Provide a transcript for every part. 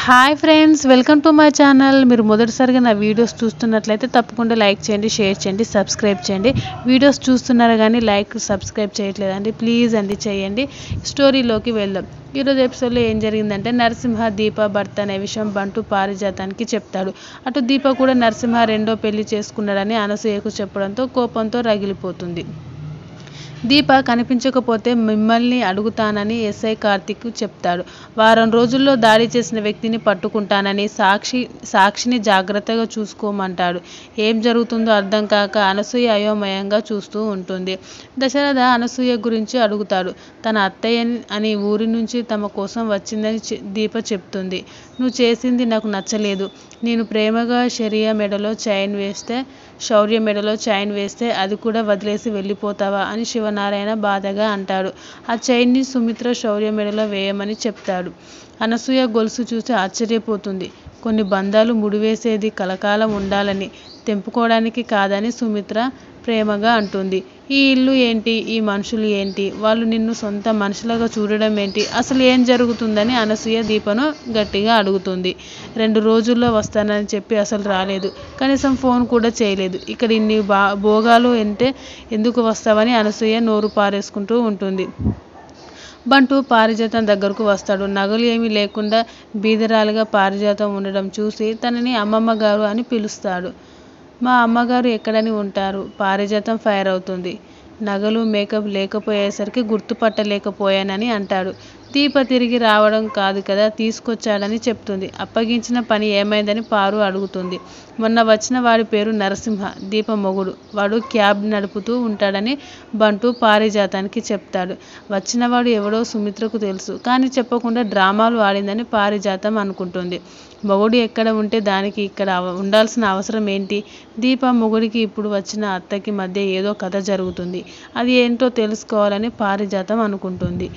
Hi friends, welcome to my channel. మీరు మొదటిసారిగా నా వీడియోస్ చూస్తున్నట్లయితే తప్పకుండా లైక్ చేయండి, షేర్ చేయండి, సబ్స్క్రైబ్ చేయండి. వీడియోస్ చూస్తున్నారు కానీ లైక్ సబ్స్క్రైబ్ చేయట్లేదండి, ప్లీజ్ అండి చేయండి. స్టోరీలోకి వెళ్దాం. ఈరోజు ఎపిసోడ్లో ఏం జరిగిందంటే, నరసింహ దీప భర్త అనే విషయం బంటు పారిజాతానికి చెప్తాడు. అటు దీప కూడా నరసింహ రెండో పెళ్లి చేసుకున్నాడని అనసూయకు చెప్పడంతో కోపంతో రగిలిపోతుంది. దీప కనిపించకపోతే మిమ్మల్ని అడుగుతానని ఎస్ఐ కార్తిక్ చెప్తాడు. వారం రోజుల్లో దాడి చేసిన వ్యక్తిని పట్టుకుంటానని, సాక్షిని జాగ్రత్తగా చూసుకోమంటాడు. ఏం జరుగుతుందో అర్థం కాక అనసూయ అయోమయంగా చూస్తూ ఉంటుంది. దశరథ అనసూయ గురించి అడుగుతాడు. తన అత్తయ్య అని ఊరి నుంచి తమ కోసం వచ్చిందని దీప చెప్తుంది. నువ్వు చేసింది నాకు నచ్చలేదు. నేను ప్రేమగా శౌర్య మెడలో చైన్ వేస్తే అది కూడా వదిలేసి వెళ్ళిపోతావా అని శివనారాయణ బాధగా అంటాడు. ఆ చైన్ని సుమిత్ర శౌర్య మెడలో వేయమని చెప్తాడు. అనసూయ గొలుసు చూసి ఆశ్చర్యపోతుంది. కొన్ని బంధాలు ముడివేసేది కలకాలం ఉండాలని, తెంపుకోవడానికి కాదని సుమిత్ర ప్రేమగా అంటుంది. ఈ ఇల్లు ఏంటి, ఈ మనుషులు ఏంటి, వాళ్ళు నిన్ను సొంత మనుషులుగా చూడడం ఏంటి, అసలు ఏం జరుగుతుందని అనసూయ దీపను గట్టిగా అడుగుతుంది. 2 రోజుల్లో వస్తానని చెప్పి అసలు రాలేదు, కనీసం ఫోన్ కూడా చేయలేదు. ఇక్కడ ఇన్ని భోగాలు అంటే ఎందుకు వస్తావని అనసూయ నోరు పారేసుకుంటూ ఉంటుంది. బంటు పారిజాతం దగ్గరకు వస్తాడు. నగలు ఏమీ లేకుండా బీదరాలుగా పారిజాతం ఉండడం చూసి తనని అమ్మమ్మ గారు అని పిలుస్తాడు. మా అమ్మగారు ఎక్కడని ఉంటారు? పారిజాతం ఫైర్ అవుతుంది. నగలు మేకప్ లేకపోయేసరికి గుర్తుపట్టలేకపోయానని అంటాడు. దీప తిరిగి రావడం కాదు కదా, తీసుకొచ్చాడని చెప్తుంది. అప్పగించిన పని ఏమైందని పారు అడుగుతుంది. మొన్న వచ్చిన వాడి పేరు నరసింహ, దీప మొగుడు. వాడు క్యాబ్ నడుపుతూ ఉంటాడని బంటు పారిజాతానికి చెప్తాడు. వచ్చినవాడు ఎవడో సుమిత్రకు తెలుసు, కానీ చెప్పకుండా డ్రామాలు ఆడిందని పారిజాతం అనుకుంటుంది. మొగుడు ఎక్కడ ఉంటే దానికి ఇక్కడ ఉండాల్సిన అవసరం ఏంటి? దీప మొగుడికి ఇప్పుడు వచ్చిన అత్తకి మధ్య ఏదో కథ జరుగుతుంది. అది ఏంటో తెలుసుకోవాలని పారిజాతం అనుకుంటుంది.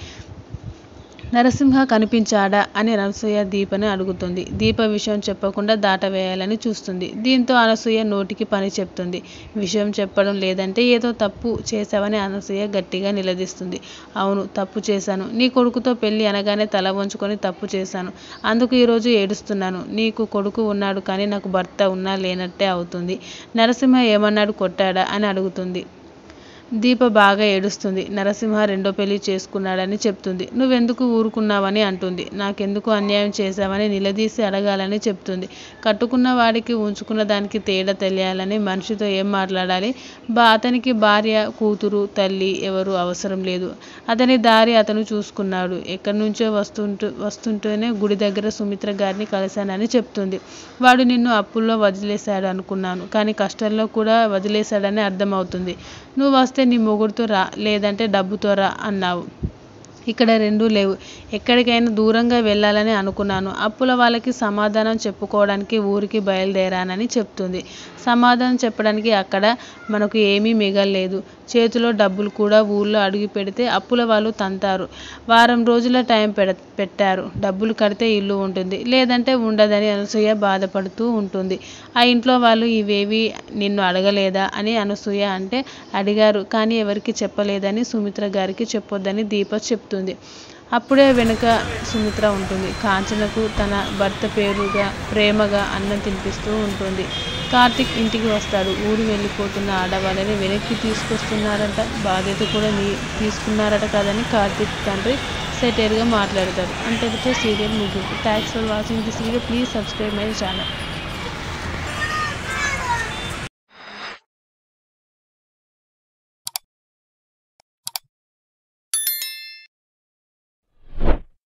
నరసింహ కనిపించాడా అని అనసూయ దీపని అడుగుతుంది. దీప విషయం చెప్పకుండా దాటవేయాలని చూస్తుంది. దీంతో అనసూయ నోటికి పని చెప్తుంది. విషయం చెప్పడం లేదంటే ఏదో తప్పు చేశావని అనసూయ గట్టిగా నిలదీస్తుంది. అవును, తప్పు చేశాను. నీ కొడుకుతో పెళ్లి అనగానే తల వంచుకొని తప్పు చేశాను. అందుకు ఈరోజు ఏడుస్తున్నాను. నీకు కొడుకు ఉన్నాడు, కానీ నాకు భర్త ఉన్నా లేనట్టే అవుతుంది. నరసింహ ఏమన్నాడు, కొట్టాడా అని అడుగుతుంది. దీప బాగా ఏడుస్తుంది. నరసింహ రెండో పెళ్లి చేసుకున్నాడని చెప్తుంది. నువ్వెందుకు ఊరుకున్నావని అంటుంది. నాకెందుకు అన్యాయం చేశావని నిలదీసి అడగాలని చెప్తుంది. కట్టుకున్న వాడికి ఉంచుకున్న దానికి తేడా తెలియాలని మనిషితో ఏం మాట్లాడాలి? అతనికి భార్య, కూతురు, తల్లి ఎవరు అవసరం లేదు. అతని దారి అతను చూసుకున్నాడు. ఎక్కడి నుంచో వస్తుంటేనే గుడి దగ్గర సుమిత్ర గారిని కలిశానని చెప్తుంది. వాడు నిన్ను అప్పుల్లో వదిలేశాడు అనుకున్నాను, కానీ కష్టంలో కూడా వదిలేశాడని అర్థమవుతుంది. నువ్వు వస్తే నీ మొగుడుతో రా, లేదంటే డబ్బుతో రా అన్నావు. ఇక్కడ రెండూ లేవు. ఎక్కడికైనా దూరంగా వెళ్ళాలని అనుకున్నాను. అప్పుల వాళ్ళకి సమాధానం చెప్పుకోవడానికి ఊరికి బయలుదేరానని చెప్తుంది. సమాధానం చెప్పడానికి అక్కడ మనకు ఏమీ మిగల్లేదు. చేతిలో డబ్బులు కూడా ఊళ్ళో అడుగు పెడితే అప్పుల వాళ్ళు తంతారు. వారం రోజుల టైం పెట్టారు. డబ్బులు కడితే ఇల్లు ఉంటుంది, లేదంటే ఉండదని అనసూయ బాధపడుతూ ఉంటుంది. ఆ ఇంట్లో వాళ్ళు ఇవేవి నిన్ను అడగలేదా అని అనసూయ అంటే, అడిగారు, కానీ ఎవరికి చెప్పలేదని సుమిత్ర గారికి చెప్పొద్దని దీప చెప్తుంది. అప్పుడే వెనుక సుమిత్ర ఉంటుంది. కాంచనకు తన భర్త పేరుగా ప్రేమగా అన్నం తినిపిస్తూ ఉంటుంది. కార్తిక్ ఇంటికి వస్తాడు. ఊరు వెళ్ళిపోతున్న ఆడవాళ్ళని వెనక్కి తీసుకొస్తున్నారట, బాధ్యత కూడా తీసుకున్నారట కదని కార్తిక్ తండ్రి సెటైర్గా మాట్లాడతాడు. అంతటితో సీరియల్ ముగింపు. Thanks for watching this video. Please subscribe my channel.